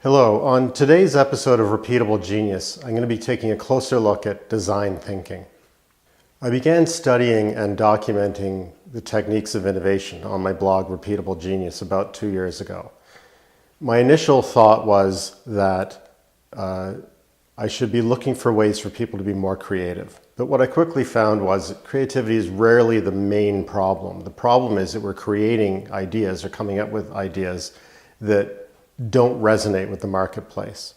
Hello, on today's episode of Repeatable Genius, I'm going to be taking a closer look at design thinking. I began studying and documenting the techniques of innovation on my blog Repeatable Genius about 2 years ago. My initial thought was that I should be looking for ways for people to be more creative. But what I quickly found was that creativity is rarely the main problem. The problem is that we're creating ideas or coming up with ideas that don't resonate with the marketplace.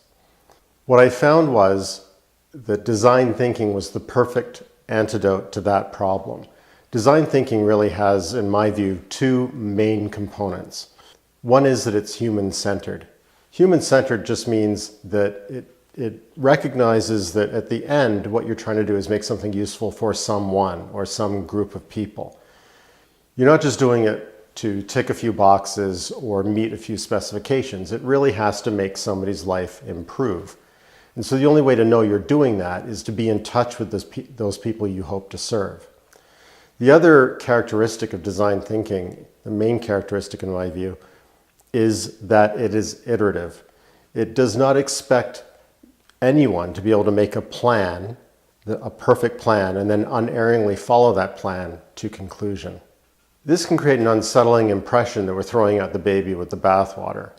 What I found was that design thinking was the perfect antidote to that problem. Design thinking really has, in my view, two main components. One is that it's human-centered. Human-centered just means that it recognizes that at the end, what you're trying to do is make something useful for someone or some group of people. You're not just doing it to tick a few boxes or meet a few specifications. It really has to make somebody's life improve. And so the only way to know you're doing that is to be in touch with those people you hope to serve. The other characteristic of design thinking, the main characteristic in my view, is that it is iterative. It does not expect anyone to be able to make a plan, a perfect plan, and then unerringly follow that plan to conclusion. This can create an unsettling impression that we're throwing out the baby with the bathwater.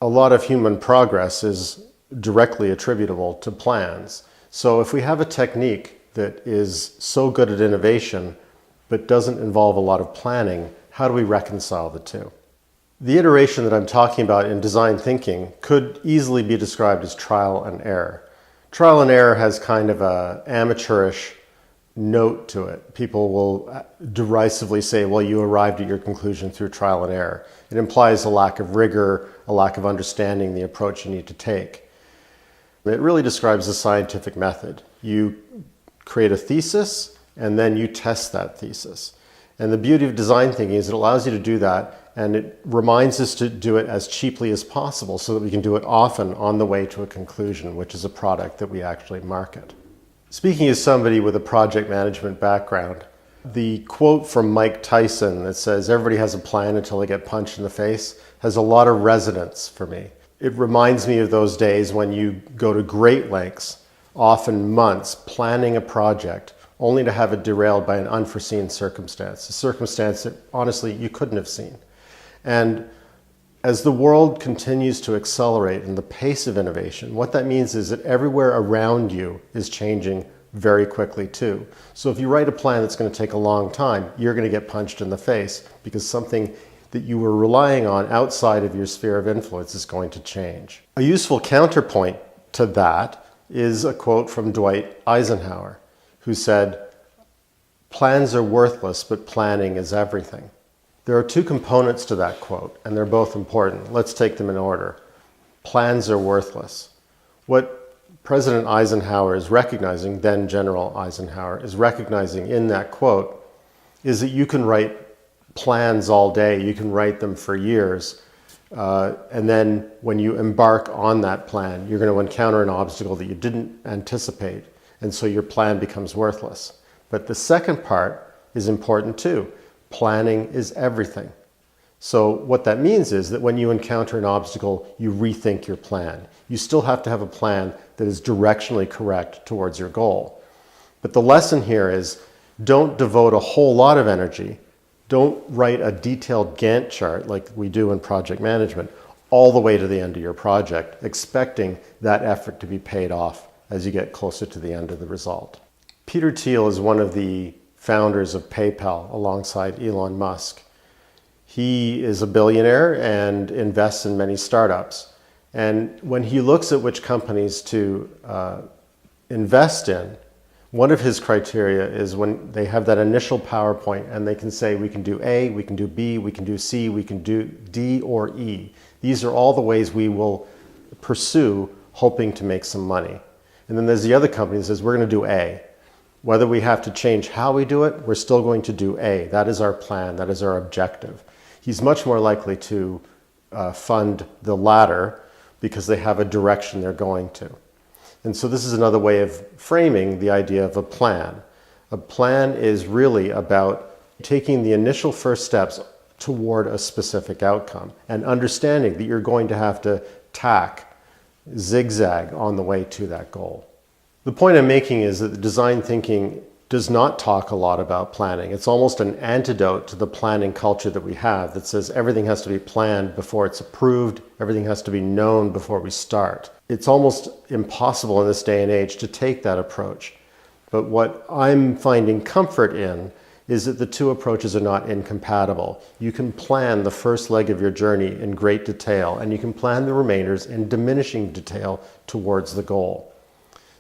A lot of human progress is directly attributable to plans. So if we have a technique that is so good at innovation but doesn't involve a lot of planning, how do we reconcile the two? The iteration that I'm talking about in design thinking could easily be described as trial and error. Trial and error has kind of an amateurish note to it. People will derisively say, well, you arrived at your conclusion through trial and error. It implies a lack of rigor, a lack of understanding the approach you need to take. It really describes the scientific method. You create a thesis and then you test that thesis. And the beauty of design thinking is it allows you to do that, and it reminds us to do it as cheaply as possible so that we can do it often on the way to a conclusion, which is a product that we actually market. Speaking as somebody with a project management background, the quote from Mike Tyson that says, "Everybody has a plan until they get punched in the face," has a lot of resonance for me. It reminds me of those days when you go to great lengths, often months, planning a project, only to have it derailed by an unforeseen circumstance, a circumstance that honestly you couldn't have seen. And as the world continues to accelerate in the pace of innovation, what that means is that everywhere around you is changing very quickly too. So if you write a plan that's going to take a long time, you're going to get punched in the face because something that you were relying on outside of your sphere of influence is going to change. A useful counterpoint to that is a quote from Dwight Eisenhower, who said, "Plans are worthless, but planning is everything." There are two components to that quote, and they're both important. Let's take them in order. Plans are worthless. What President Eisenhower is recognizing, then General Eisenhower, is recognizing in that quote is that you can write plans all day, you can write them for years, and then when you embark on that plan, you're going to encounter an obstacle that you didn't anticipate, and so your plan becomes worthless. But the second part is important too. Planning is everything. So what that means is that when you encounter an obstacle, you rethink your plan. You still have to have a plan that is directionally correct towards your goal. But the lesson here is don't devote a whole lot of energy. Don't write a detailed Gantt chart like we do in project management all the way to the end of your project, expecting that effort to be paid off as you get closer to the end of the result. Teal is one of the founders of PayPal alongside Elon Musk. He is a billionaire and invests in many startups. And when he looks at which companies to invest in, one of his criteria is when they have that initial PowerPoint and they can say, we can do A, we can do B, we can do C, we can do D or E. These are all the ways we will pursue hoping to make some money. And then there's the other company that says, we're going to do A. Whether we have to change how we do it, we're still going to do A. That is our plan. That is our objective. He's much more likely to fund the latter because they have a direction they're going to. And so this is another way of framing the idea of a plan. A plan is really about taking the initial first steps toward a specific outcome and understanding that you're going to have to tack zigzag on the way to that goal. The point I'm making is that the design thinking does not talk a lot about planning. It's almost an antidote to the planning culture that we have that says everything has to be planned before it's approved, everything has to be known before we start. It's almost impossible in this day and age to take that approach. But what I'm finding comfort in is that the two approaches are not incompatible. You can plan the first leg of your journey in great detail, and you can plan the remainders in diminishing detail towards the goal.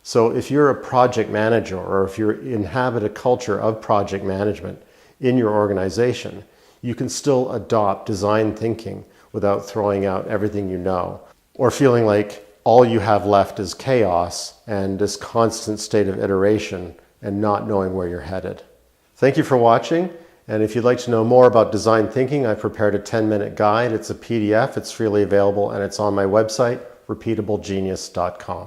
So if you're a project manager, or if you inhabit a culture of project management in your organization, you can still adopt design thinking without throwing out everything you know, or feeling like all you have left is chaos and this constant state of iteration and not knowing where you're headed. Thank you for watching, and if you'd like to know more about design thinking, I've prepared a 10-minute guide. It's a PDF, it's freely available, and it's on my website, repeatablegenius.com.